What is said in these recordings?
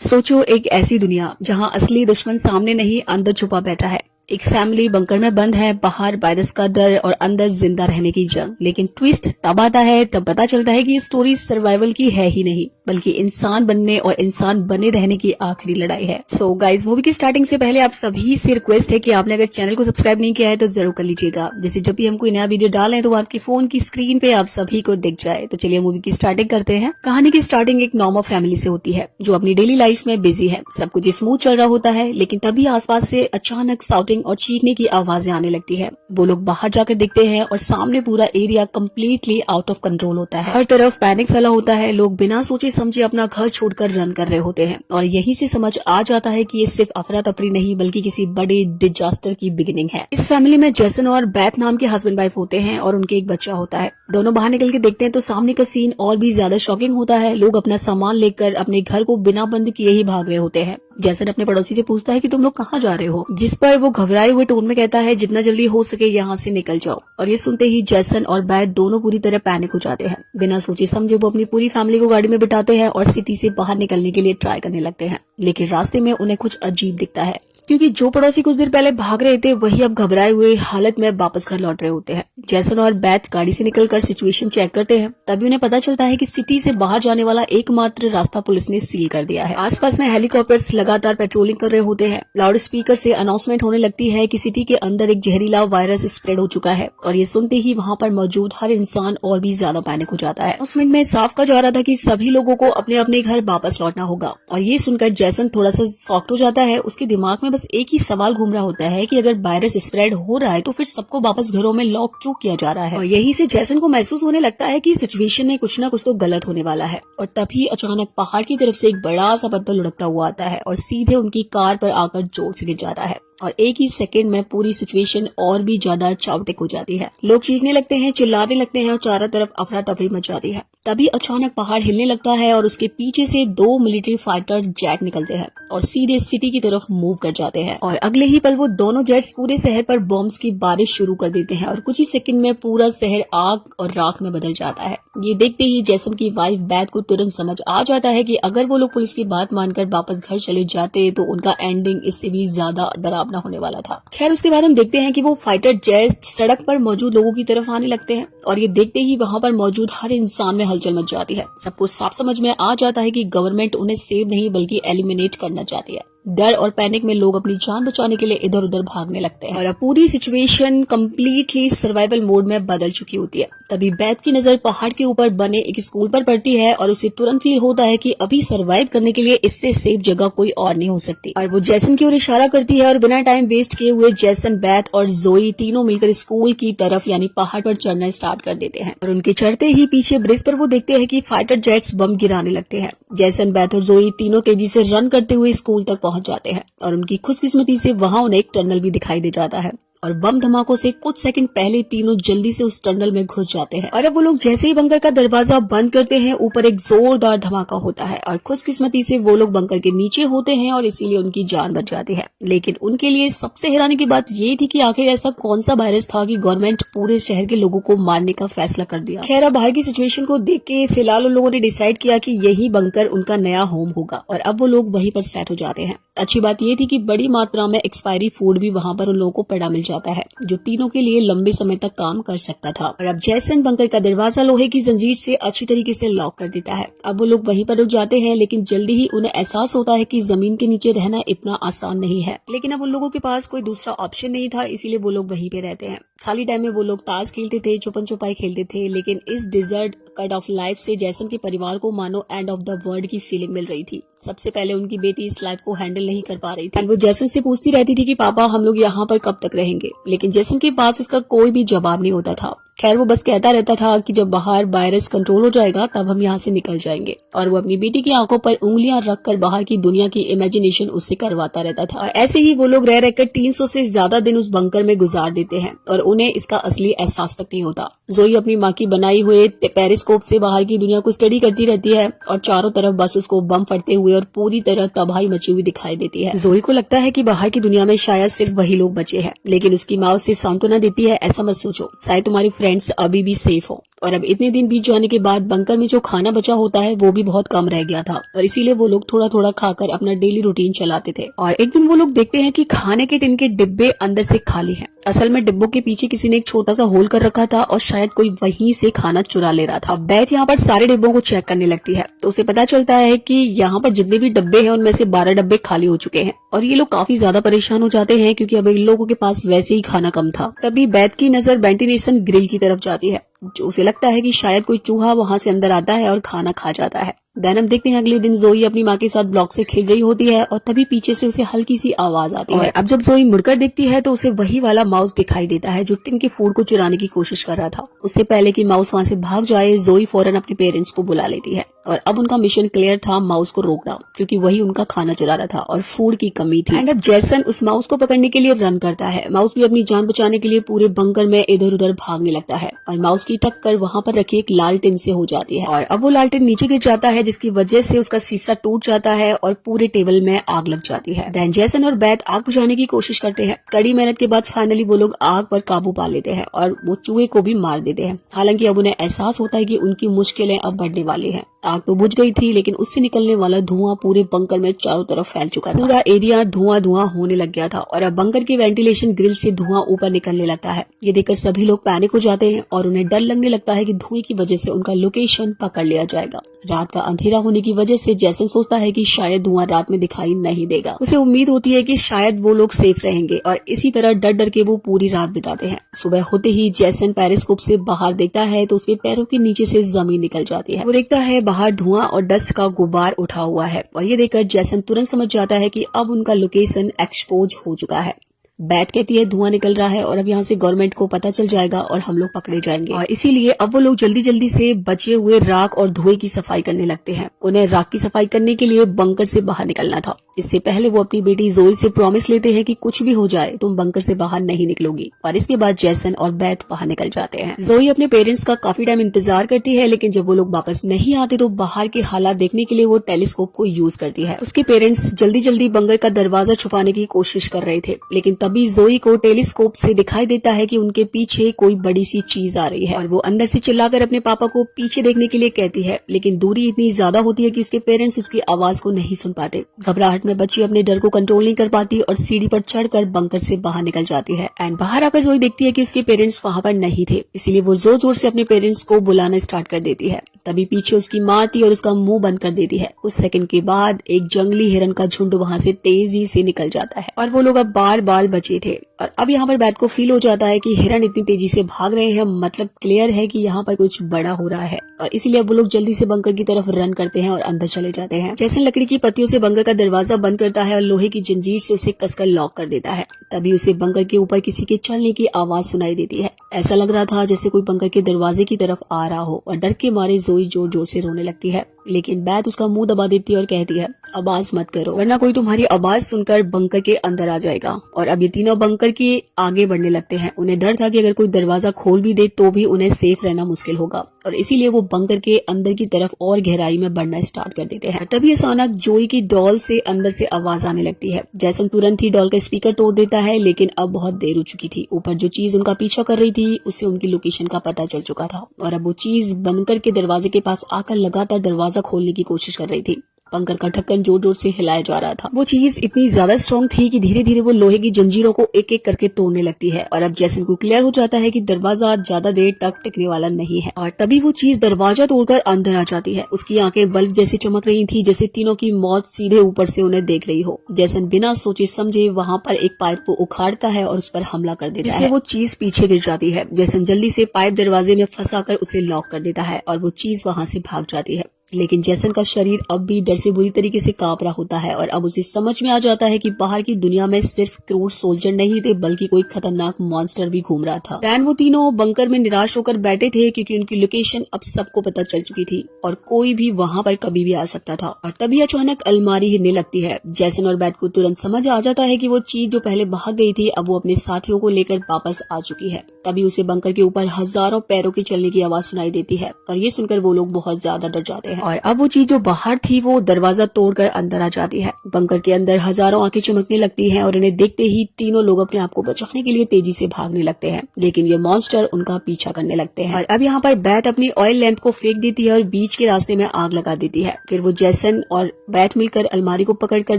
सोचो एक ऐसी दुनिया जहां असली दुश्मन सामने नहीं अंदर छुपा बैठा है। एक फैमिली बंकर में बंद है, बाहर वायरस का डर और अंदर जिंदा रहने की जंग। लेकिन ट्विस्ट तब आता है, तब पता चलता है कि ये स्टोरी सर्वाइवल की है ही नहीं बल्कि इंसान बनने और इंसान बने रहने की आखिरी लड़ाई है। सो गाइज, मूवी की स्टार्टिंग से पहले आप सभी से रिक्वेस्ट है कि आपने अगर चैनल को सब्सक्राइब नहीं किया है तो जरूर कर लीजिएगा, जैसे जब भी हम कोई नया वीडियो डालें तो आपके फोन की स्क्रीन पे आप सभी को दिख जाए। तो चलिए मूवी की स्टार्टिंग करते हैं। कहानी की स्टार्टिंग एक नॉर्मल फैमिली से होती है जो अपनी डेली लाइफ में बिजी है। सब कुछ स्मूथ चल रहा होता है, लेकिन तभी आसपास से अचानक साउटिंग और चीखने की आवाजें आने लगती है। वो लोग बाहर जाकर देखते हैं और सामने पूरा area completely out of control होता है। हर तरफ पैनिक फैला होता है। लोग बिना सोचे समझे अपना घर छोड़कर रन कर रहे होते हैं और यहीं से समझ आ जाता है कि ये सिर्फ अफरा तफरी नहीं बल्कि किसी बड़े डिजास्टर की बिगिनिंग है। इस फैमिली में जेसन और बैथ नाम के हस्बैंड वाइफ होते हैं और उनके एक बच्चा होता है। दोनों बाहर निकल के देखते हैं तो सामने का सीन और भी ज्यादा शॉकिंग होता है। लोग अपना सामान लेकर अपने घर को बिना बंद किए ही भाग रहे होते हैं। जैसन अपने पड़ोसी से पूछता है कि तुम लोग कहाँ जा रहे हो, जिस पर वो घबराए हुए टोन में कहता है जितना जल्दी हो सके यहाँ से निकल जाओ। और ये सुनते ही जेसन और बैथ दोनों पूरी तरह पैनिक हो जाते हैं। बिना सोचे समझे वो अपनी पूरी फैमिली को गाड़ी में बिठाते हैं और सिटी से बाहर निकलने के लिए ट्राई करने लगते हैं। लेकिन रास्ते में उन्हें कुछ अजीब दिखता है, क्योंकि जो पड़ोसी कुछ देर पहले भाग रहे थे वही अब घबराए हुए हालत में वापस घर लौट रहे होते हैं। जेसन और बैथ गाड़ी से निकलकर सिचुएशन चेक करते हैं। तभी उन्हें पता चलता है कि सिटी से बाहर जाने वाला एकमात्र रास्ता पुलिस ने सील कर दिया है। आसपास में हेलीकॉप्टर्स लगातार पेट्रोलिंग कर रहे होते हैं। लाउड स्पीकर से अनाउंसमेंट होने लगती है कि सिटी के अंदर एक जहरीला वायरस स्प्रेड हो चुका है। और ये सुनते ही वहाँ पर मौजूद हर इंसान और भी ज्यादा पैनिक हो जाता है। अनाउंसमेंट में साफ कहा जा रहा था कि सभी लोगों को अपने अपने घर वापस लौटना होगा। और ये सुनकर जेसन थोड़ा सा शॉक्ड हो जाता है। उसके दिमाग में बस एक ही सवाल घूम रहा होता है कि अगर वायरस स्प्रेड हो रहा है तो फिर सबको वापस घरों में लॉक क्यों किया जा रहा है। और यहीं से जेसन को महसूस होने लगता है कि सिचुएशन में कुछ ना कुछ तो गलत होने वाला है। और तभी अचानक पहाड़ की तरफ से एक बड़ा सा पत्थर लुढ़कता हुआ आता है और सीधे उनकी कार पर आकर जोर से गिर जाता है। और एक ही सेकंड में पूरी सिचुएशन और भी ज्यादा चाउटिक हो जाती है। लोग चीखने लगते हैं, चिल्लाने लगते हैं और चारों तरफ अफरा तफरी मच जाती है। तभी अचानक पहाड़ हिलने लगता है और उसके पीछे से 2 मिलिट्री फाइटर जेट निकलते हैं और सीधे सिटी की तरफ मूव कर जाते हैं। और अगले ही पल वो दोनों जेट्स पूरे शहर पर बॉम्ब्स की बारिश शुरू कर देते हैं और कुछ ही सेकंड में पूरा शहर आग और राख में बदल जाता है। ये देखते ही जेसन की वाइफ बैथ को तुरंत समझ आ जाता है कि अगर वो लोग पुलिस की बात मानकर वापस घर चले जाते तो उनका एंडिंग इससे भी ज्यादा डरावना होने वाला था। खैर, उसके बाद हम देखते हैं कि वो फाइटर जेट्स सड़क पर मौजूद लोगों की तरफ आने लगते हैं और ये देखते ही वहाँ पर मौजूद हर इंसान में हलचल मच जाती है। सबको साफ समझ में आ जाता है कि गवर्नमेंट उन्हें सेव नहीं बल्कि एलिमिनेट करना चाहती है। डर और पैनिक में लोग अपनी जान बचाने के लिए इधर उधर भागने लगते हैं और अब पूरी सिचुएशन कम्प्लीटली सर्वाइवल मोड में बदल चुकी होती है। तभी बैथ की नजर पहाड़ के ऊपर बने एक स्कूल पर पड़ती है और उसे तुरंत फील होता है कि अभी सर्वाइव करने के लिए इससे सेफ जगह कोई और नहीं हो सकती। और वो जेसन की ओर इशारा करती है और बिना टाइम वेस्ट किए हुए जेसन, बैथ और जोई तीनों मिलकर स्कूल की तरफ यानी पहाड़ पर चढ़ना स्टार्ट कर देते हैं। और उनके चढ़ते ही पीछे ब्रिज पर वो देखते हैं कि फाइटर जेट्स बम गिराने लगते हैं। जेसन, बैथ और जोई तीनों तेजी से रन करते हुए स्कूल तक पहुंच जाते हैं और उनकी खुशकिस्मती से वहां उन्हें एक टनल भी दिखाई दे जाता है। और बम धमाकों से कुछ सेकंड पहले तीनों जल्दी से उस टनल में घुस जाते हैं। और अब वो लोग जैसे ही बंकर का दरवाजा बंद करते हैं, ऊपर एक जोरदार धमाका होता है और खुशकिस्मती से वो लोग बंकर के नीचे होते हैं और इसीलिए उनकी जान बच जाती है। लेकिन उनके लिए सबसे हैरानी की बात ये थी कि आखिर ऐसा कौन सा वायरस था कि गवर्नमेंट पूरे शहर के लोगों को मारने का फैसला कर दिया। खैर, अब बाहर की सिचुएशन को देख के फिलहाल उन लोगों ने डिसाइड किया कि यही बंकर उनका नया होम होगा और अब वो लोग वहीं पर सेट हो जाते हैं। अच्छी बात ये थी कि बड़ी मात्रा में एक्सपायरी फूड भी वहाँ पर उन लोगों को पड़ा मिल जाता है जो तीनों के लिए लंबे समय तक काम कर सकता था। और अब जेसन बंकर का दरवाजा लोहे की जंजीर से अच्छी तरीके से लॉक कर देता है। अब वो लोग वहीं पर रुक जाते हैं, लेकिन जल्दी ही उन्हें एहसास होता है कि जमीन के नीचे रहना इतना आसान नहीं है। लेकिन अब उन लोगों के पास कोई दूसरा ऑप्शन नहीं था, इसीलिए वो लोग वहीं पे रहते हैं। खाली टाइम में वो लोग ताश खेलते थे, छुपन छुपाई खेलते थे। लेकिन इस डिजर्ट कट ऑफ लाइफ से जेसन के परिवार को मानो एंड ऑफ द वर्ल्ड की फीलिंग मिल रही थी। सबसे पहले उनकी बेटी इस लाइफ को हैंडल नहीं कर पा रही थी। वो जेसन से पूछती रहती थी कि पापा हम लोग यहाँ पर कब तक रहेंगे, लेकिन जेसन के पास इसका कोई भी जवाब नहीं होता था। खैर, वो बस कहता रहता था कि जब बाहर वायरस कंट्रोल हो जाएगा तब हम यहाँ से निकल जाएंगे। और वो अपनी बेटी की आंखों पर उंगलियां रखकर बाहर की दुनिया की इमेजिनेशन उससे करवाता रहता था। और ऐसे ही वो लोग रह रहकर 300 से ज्यादा दिन उस बंकर में गुजार देते हैं और उन्हें इसका असली एहसास तक नहीं होता। जोई अपनी माँ की बनाई हुए पेरिस्कोप से बाहर की दुनिया को स्टडी करती रहती है और चारों तरफ बस उसको बम फटते हुए और पूरी तरह तबाही मची हुई दिखाई देती है। जोई को लगता है कि बाहर की दुनिया में शायद सिर्फ वही लोग बचे हैं, लेकिन उसकी माँ उसे सांत्वना देती है, ऐसा मत सोचो, शायद तुम्हारी फ्रेंड्स अभी भी सेफ हो। और अब इतने दिन बीत जाने के बाद बंकर में जो खाना बचा होता है वो भी बहुत कम रह गया था और इसीलिए वो लोग थोड़ा थोड़ा खाकर अपना डेली रूटीन चलाते थे। और एक दिन वो लोग देखते हैं कि खाने के टिन के डिब्बे अंदर से खाली हैं। असल में डिब्बों के पीछे किसी ने एक छोटा सा होल कर रखा था और शायद कोई वहीं से खाना चुरा ले रहा था। बैथ यहाँ पर सारे डिब्बों को चेक करने लगती है तो उसे पता चलता है कि यहाँ पर जितने भी डब्बे हैं उनमें से 12 डब्बे खाली हो चुके हैं और ये लोग काफी ज्यादा परेशान हो जाते हैं क्योंकि अब इन लोगों के पास वैसे ही खाना कम था। तभी बैथ की नजर वेंटिलेशन ग्रिल की तरफ जाती है जो उसे लगता है कि शायद कोई चूहा वहां से अंदर आता है और खाना खा जाता है। देन हम देखते हैं अगले दिन जोई अपनी माँ के साथ ब्लॉक से खेल रही होती है और तभी पीछे से उसे हल्की सी आवाज आती है। अब जब जोई मुड़कर देखती है तो उसे वही वाला माउस दिखाई देता है जो टिन के फूड को चुराने की कोशिश कर रहा था। उससे पहले कि माउस वहां से भाग जाए जोई फौरन अपने पेरेंट्स को बुला लेती है और अब उनका मिशन क्लियर था माउस को रोकना क्योंकि वही उनका खाना चुरा रहा था और फूड की कमी थी। एंड अब जैसन उस माउस को पकड़ने के लिए रन करता है। माउस भी अपनी जान बचाने के लिए पूरे बंकर में इधर उधर भागने लगता है और माउस की टक्कर वहां पर रखी एक लालटेन से हो जाती है और अब वो लालटेन नीचे गिर जाता है जिसकी वजह से उसका शीशा टूट जाता है और पूरे टेबल में आग लग जाती है। देन जैसन और बैथ आग बुझाने की कोशिश करते हैं। कड़ी मेहनत के बाद फाइनली वो लोग आग पर काबू पा लेते हैं और वो चूहे को भी मार देते हैं। हालांकि अब उन्हें एहसास होता है कि उनकी मुश्किलें अब बढ़ने वाली हैं। आग तो बुझ गई थी लेकिन उससे निकलने वाला धुआं पूरे बंकर में चारों तरफ फैल चुका था। पूरा एरिया धुआं धुआं होने लग गया था और अब बंकर के वेंटिलेशन ग्रिल से धुआं ऊपर निकलने लगता है। ये देखकर सभी लोग पैनिक हो जाते हैं और उन्हें डर लगने लगता है कि धुएं की वजह से उनका लोकेशन पकड़ लिया जाएगा। रात का अंधेरा होने की वजह से जैसन सोचता है कि शायद धुआं रात में दिखाई नहीं देगा। उसे उम्मीद होती है कि शायद वो लोग सेफ रहेंगे और इसी तरह डर डर के वो पूरी रात बिताते हैं। सुबह होते ही जैसन पेरिस्कोप से बाहर देखता है तो उसके पैरों के नीचे से जमीन निकल जाती है। वो देखता है बाहर धुआं और डस्ट का गुबार उठा हुआ है और ये देखकर जैसन तुरंत समझ जाता है कि अब उनका लोकेशन एक्सपोज हो चुका है। बैठ कहती है धुआं निकल रहा है और अब यहाँ से गवर्नमेंट को पता चल जाएगा और हम लोग पकड़े जाएंगे और इसीलिए अब वो लोग जल्दी जल्दी से बचे हुए राख और धुएं की सफाई करने लगते हैं। उन्हें राख की सफाई करने के लिए बंकर से बाहर निकलना था। इससे पहले वो अपनी बेटी जोई से प्रॉमिस लेते हैं कि कुछ भी हो जाए तुम बंकर से बाहर नहीं निकलोगी और इसके बाद जैसन और बैथ बाहर निकल जाते हैं। जोई अपने पेरेंट्स का काफी टाइम इंतजार करती है लेकिन जब वो लोग वापस नहीं आते तो बाहर के हालात देखने के लिए वो टेलीस्कोप को यूज करती है। उसके पेरेंट्स जल्दी जल्दी बंकर का दरवाजा छुपाने की कोशिश कर रहे थे लेकिन तभी जोई को टेलीस्कोप से दिखाई देता है कि उनके पीछे कोई बड़ी सी चीज आ रही है और वो अंदर से चिल्लाकर अपने पापा को पीछे देखने के लिए कहती है लेकिन दूरी इतनी ज्यादा होती है कि उसके पेरेंट्स उसकी आवाज को नहीं सुन पाते। घबराहट में बच्ची अपने डर को कंट्रोल नहीं कर पाती और सीढ़ी पर चढ़कर बंकर से बाहर निकल जाती है। एंड बाहर आकर जोई देखती है कि उसके पेरेंट्स वहां पर नहीं थे, इसीलिए वो जोर जोर से अपने पेरेंट्स को बुलाना स्टार्ट कर देती है। तभी पीछे उसकी माँ आती और उसका मुंह बंद कर देती है। कुछ सेकंड के बाद एक जंगली हिरन का झुंड वहां से तेजी से निकल जाता है और वो लोग अब बार बार बचे थे और अब यहाँ पर बैथ को फील हो जाता है कि हिरन इतनी तेजी से भाग रहे हैं, मतलब क्लियर है कि यहाँ पर कुछ बड़ा हो रहा है और इसीलिए वो लोग जल्दी से बंकर की तरफ रन करते हैं और अंदर चले जाते हैं। जैसे लकड़ी की पत्तियों से बंकर का दरवाजा बंद करता है और लोहे की जंजीर से उसे कसकर लॉक कर देता है। तभी उसे बंकर के ऊपर किसी के चलने की आवाज सुनाई देती है। ऐसा लग रहा था जैसे कोई बंकर के दरवाजे की तरफ आ रहा हो और डर के मारे जोई जोर जोर से रोने लगती है लेकिन बैथ उसका मुंह दबा देती है और कहती है आवाज मत करो वरना कोई तुम्हारी आवाज सुनकर बंकर के अंदर आ जाएगा। और अब ये तीनों बंकर के आगे बढ़ने लगते हैं। उन्हें डर था कि अगर कोई दरवाजा खोल भी दे तो भी उन्हें सेफ रहना मुश्किल होगा और इसीलिए वो बंकर के अंदर की तरफ और गहराई में बढ़ना स्टार्ट कर देते हैं। तभी अचानक जोई की डॉल से अंदर से आवाज आने लगती है। जैसन तुरंत ही डॉल का स्पीकर तोड़ देता है लेकिन अब बहुत देर हो चुकी थी। ऊपर जो चीज उनका पीछा कर रही थी उससे उनकी लोकेशन का पता चल चुका था और अब वो चीज बंकर के दरवाजे के पास आकर लगातार दरवाजा खोलने की कोशिश कर रही थी। बंकर का ढक्कन जोर जोर से हिलाया जा रहा था। वो चीज इतनी ज्यादा स्ट्रॉन्ग थी कि धीरे धीरे वो लोहे की जंजीरों को एक एक करके तोड़ने लगती है और अब जैसन को क्लियर हो जाता है कि दरवाजा ज्यादा देर तक टिकने वाला नहीं है। और तभी वो चीज दरवाजा तोड़कर अंदर आ जाती है। उसकी आंखें बल्ब जैसे चमक रही थी जैसे तीनों की मौत सीधे ऊपर से उन्हें देख रही हो। जैसन बिना सोचे समझे वहाँ पर एक पाइप को उखाड़ता है और उस पर हमला कर देता है जिससे वो चीज पीछे गिर जाती है। जैसन जल्दी से पाइप दरवाजे में फंसाकर उसे लॉक कर देता है और वो चीज वहाँ से भाग जाती है। लेकिन जैसन का शरीर अब भी डर से बुरी तरीके से कांप रहा होता है और अब उसे समझ में आ जाता है कि बाहर की दुनिया में सिर्फ क्रूर सोल्जर नहीं थे बल्कि कोई खतरनाक मॉन्स्टर भी घूम रहा था। दैन वो तीनों बंकर में निराश होकर बैठे थे क्योंकि उनकी लोकेशन अब सबको पता चल चुकी थी और कोई भी वहाँ पर कभी भी आ सकता था। और तभी अचानक अलमारी हिलने लगती है। जैसन और बैथ को तुरंत समझ आ जाता है कि वो चीज जो पहले भाग गई थी अब वो अपने साथियों को लेकर वापस आ चुकी है। तभी उसे बंकर के ऊपर हजारों पैरों के चलने की आवाज सुनाई देती है और ये सुनकर वो लोग बहुत ज्यादा डर जाते हैं। और अब वो चीज जो बाहर थी वो दरवाजा तोड़कर अंदर आ जाती है। बंकर के अंदर हजारों आंखें चमकने लगती हैं और इन्हें देखते ही तीनों लोग अपने आप को बचाने के लिए तेजी से भागने लगते हैं, लेकिन ये मॉन्स्टर उनका पीछा करने लगते हैं। और अब यहाँ पर बैथ अपनी ऑयल लैंप को फेंक देती है और बीच के रास्ते में आग लगा देती है। फिर वो जैसन और बैथ मिलकर अलमारी को पकड़कर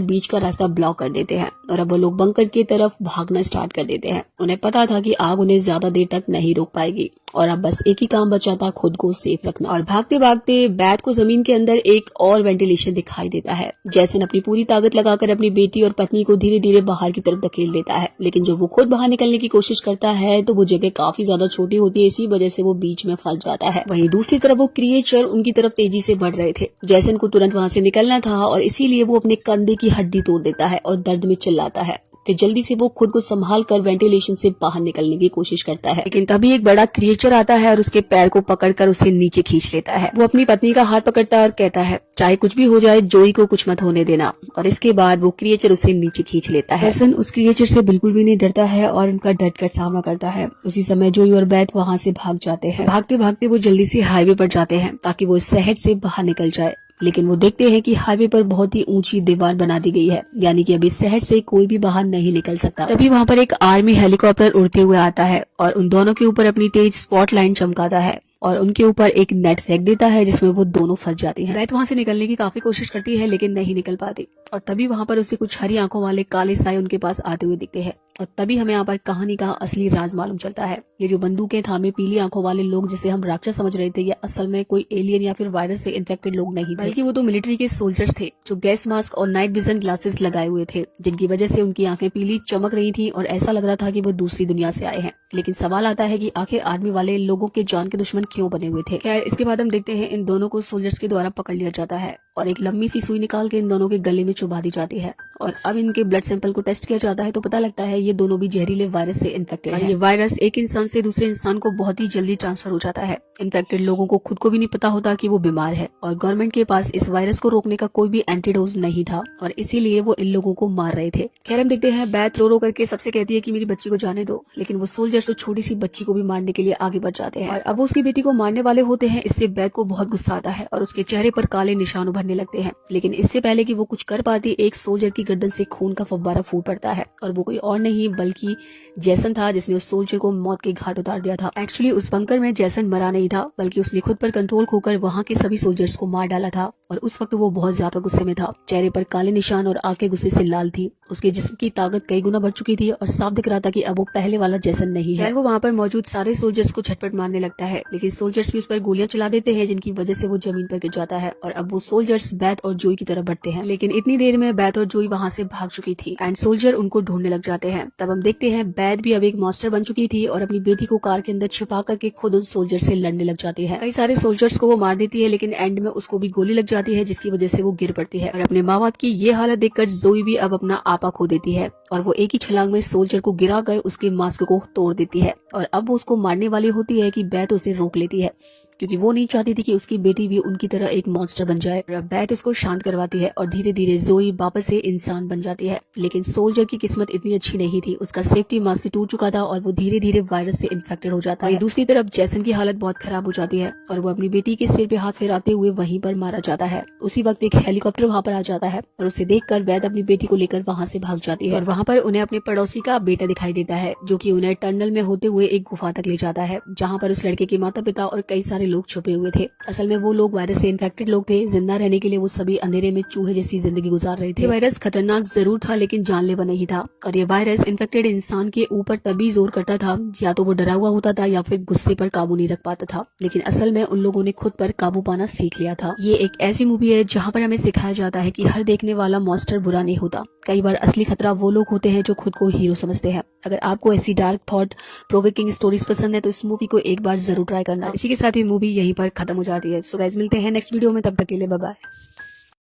बीच का रास्ता ब्लॉक कर देते हैं और अब वो लोग बंकर की तरफ भागना स्टार्ट कर देते हैं। उन्हें पता था कि आग उन्हें ज्यादा देर तक नहीं रोक पाएगी और अब बस एक ही काम बचा था, खुद को सेफ रखना। और भागते भागते बैथ को जमीन के अंदर एक और वेंटिलेशन दिखाई देता है। जैसन अपनी पूरी ताकत लगाकर अपनी बेटी और पत्नी को धीरे धीरे बाहर की तरफ धकेल देता है, लेकिन जब वो खुद बाहर निकलने की कोशिश करता है तो वो जगह काफी ज्यादा छोटी होती है, इसी वजह से वो बीच में फंस जाता है। वहीं दूसरी तरफ वो क्रिएचर उनकी तरफ तेजी से बढ़ रहे थे। जैसन को तुरंत वहां से निकलना था और इसीलिए वो अपने कंधे की हड्डी तोड़ देता है और दर्द में चिल्लाता है। फिर जल्दी से वो खुद को संभाल कर वेंटिलेशन से बाहर निकलने की कोशिश करता है, लेकिन तभी एक बड़ा क्रिएचर आता है और उसके पैर को पकड़कर उसे नीचे खींच लेता है। वो अपनी पत्नी का हाथ पकड़ता है और कहता है, चाहे कुछ भी हो जाए जोई को कुछ मत होने देना। और इसके बाद वो क्रिएचर उसे नीचे खींच लेता है। हसन उस क्रिएचर से बिल्कुल भी नहीं डरता है और उनका डट कर सामना करता है। उसी समय जोई और बैथ वहाँ से भाग जाते हैं। भागते भागते वो जल्दी से हाईवे पर जाते हैं ताकि वो इस शहर से बाहर निकल जाए, लेकिन वो देखते हैं कि हाईवे पर बहुत ही ऊंची दीवार बना दी गई है, यानी कि अभी शहर से कोई भी बाहर नहीं निकल सकता। तभी वहाँ पर एक आर्मी हेलीकॉप्टर उड़ते हुए आता है और उन दोनों के ऊपर अपनी तेज स्पॉटलाइट चमकाता है और उनके ऊपर एक नेट फेंक देता है जिसमें वो दोनों फंस जाती हैं। बैथ वहाँ से निकलने की काफी कोशिश करती है लेकिन नहीं निकल पाती और तभी वहाँ पर उसे कुछ हरी आंखों वाले काले साए उनके पास आते हुए दिखते हैं और तभी हमें यहाँ पर कहानी का असली राज मालूम चलता है। ये जो बंदूकें थामे पीली आंखों वाले लोग जिसे हम राक्षस समझ रहे थे, ये असल में कोई एलियन या फिर वायरस से इन्फेक्टेड लोग नहीं थे, बल्कि वो तो मिलिट्री के सोल्जर्स थे जो गैस मास्क और नाइट विजन ग्लासेस लगाए हुए थे, जिनकी वजह से उनकी आंखें पीली चमक रही थी और ऐसा लग रहा था कि वो दूसरी दुनिया से आए हैं। लेकिन सवाल आता है कि आखिर आर्मी वाले लोगों के जान के दुश्मन क्यों बने हुए थे। खैर, इसके बाद हम देखते हैं इन दोनों को सोल्जर्स के द्वारा पकड़ लिया जाता है और एक लंबी सी सुई निकाल के इन दोनों के गले में चुभा दी जाती है और अब इनके ब्लड सैंपल को टेस्ट किया जाता है तो पता लगता है ये दोनों भी जहरीले वायरस से इन्फेक्टेड है। ये वायरस एक इंसान से दूसरे इंसान को बहुत ही जल्दी ट्रांसफर हो जाता है। इन्फेक्टेड लोगों को खुद को भी नहीं पता होता कि वो बीमार है और गवर्नमेंट के पास इस वायरस को रोकने का कोई भी एंटीडोज नहीं था और इसीलिए वो इन लोगों को मार रहे थे। खैर, हम देखते हैं बैथ रो रो करके सबसे कहती है कि मेरी बच्ची को जाने दो, लेकिन वो सोल्जर्स तो छोटी सी बच्ची को भी मारने के लिए आगे बढ़ जाते हैं और अब वो उसकी बेटी को मारने वाले होते हैं। इससे बैथ को बहुत गुस्सा आता है और उसके चेहरे पर काले निशान उभरने लगते हैं, लेकिन इससे पहले कि वो कुछ कर पाती, एक सोल्जर की गर्दन से खून का फव्वारा फूट पड़ता है और वो कोई और नहीं बल्कि जैसन था जिसने उस सोल्जर को मौत के घाट उतार दिया था। एक्चुअली उस बंकर में जैसन मरा नहीं था बल्कि उसने खुद पर कंट्रोल खोकर वहाँ के सभी सोल्जर्स को मार डाला था और उस वक्त वो बहुत ज्यादा गुस्से में था। चेहरे पर काले निशान और आंखें गुस्से से लाल थी। उसके जिस्म की ताकत कई गुना बढ़ चुकी थी और साफ दिख रहा था कि अब वो पहले वाला जैसन नहीं है। वो वहाँ पर मौजूद सारे सोल्जर्स को झटपट मारने लगता है, लेकिन सोल्जर्स भी उस पर गोलियां चला देते हैं जिनकी वजह से वो जमीन पर गिर जाता है और अब वो सोल्जर्स बैथ और जोई की तरफ बढ़ते हैं, लेकिन इतनी देर में बैथ और जोई वहाँ से भाग चुकी थी एंड सोल्जर उनको ढूंढने लग जाते हैं। तब हम देखते हैं बैथ भी अब एक मॉन्स्टर बन चुकी थी और अपनी बेटी को कार के अंदर छिपा करके खुद उन सोल्जर से लड़ने लग जाती है। कई सारे सोल्जर्स को वो मार देती है, लेकिन एंड में उसको भी गोली लग जाती है जिसकी वजह से वो गिर पड़ती है और अपने माँ बाप की ये हालत देखकर जोई भी अब अपना आपा खो देती है और वो एक ही छलांग में सोल्जर को गिराकर उसके मास्क को तोड़ देती है और अब वो उसको मारने वाली होती है कि बैथ उसे रोक लेती है क्योंकि वो नहीं चाहती थी कि उसकी बेटी भी उनकी तरह एक मॉन्स्टर बन जाए। बैथ उसको शांत करवाती है और धीरे धीरे जोई वापस से इंसान बन जाती है, लेकिन सोल्जर की किस्मत इतनी अच्छी नहीं थी। उसका सेफ्टी मास्क टूट चुका था और वो धीरे धीरे वायरस से इन्फेक्टेड हो जाता है। दूसरी तरफ जैसन की हालत बहुत खराब हो जाती है और वो अपनी बेटी के सिर पे हाथ फेराते हुए वहीं पर मारा जाता है। उसी वक्त एक हेलीकॉप्टर वहाँ पर आ जाता है और उसे देखकर बैथ अपनी बेटी को लेकर वहाँ से भाग जाती है और वहाँ पर उन्हें अपने पड़ोसी का बेटा दिखाई देता है जो कि उन्हें टनल में होते हुए एक गुफा तक ले जाता है जहाँ पर उस लड़के के माता पिता और कई सारे लोग छुपे हुए थे। असल में वो लोग वायरस से इन्फेक्टेड लोग थे। जिंदा रहने के लिए वो सभी अंधेरे में चूहे जैसी जिंदगी गुजार रहे थे। ये वायरस खतरनाक जरूर था लेकिन जानलेवा नहीं था और ये वायरस इन्फेक्टेड इंसान के ऊपर तभी जोर करता था या तो वो डरा हुआ होता था या फिर गुस्से पर काबू नहीं रख पाता था, लेकिन असल में उन लोगों ने खुद पर काबू पाना सीख लिया था। ये एक ऐसी मूवी है जहाँ पर हमें सिखाया जाता है कि हर देखने वाला मॉन्स्टर बुरा नहीं होता। कई बार असली खतरा वो लोग होते हैं जो खुद को हीरो समझते हैं। अगर आपको ऐसी डार्क थॉट प्रोवोकिंग स्टोरीज पसंद है तो इस मूवी को एक बार जरूर ट्राई करना। इसी के साथ ही मूवी यहीं पर खत्म हो जाती है। सो गाइस, मिलते हैं नेक्स्ट वीडियो में, तब तक के लिए बाय बाय।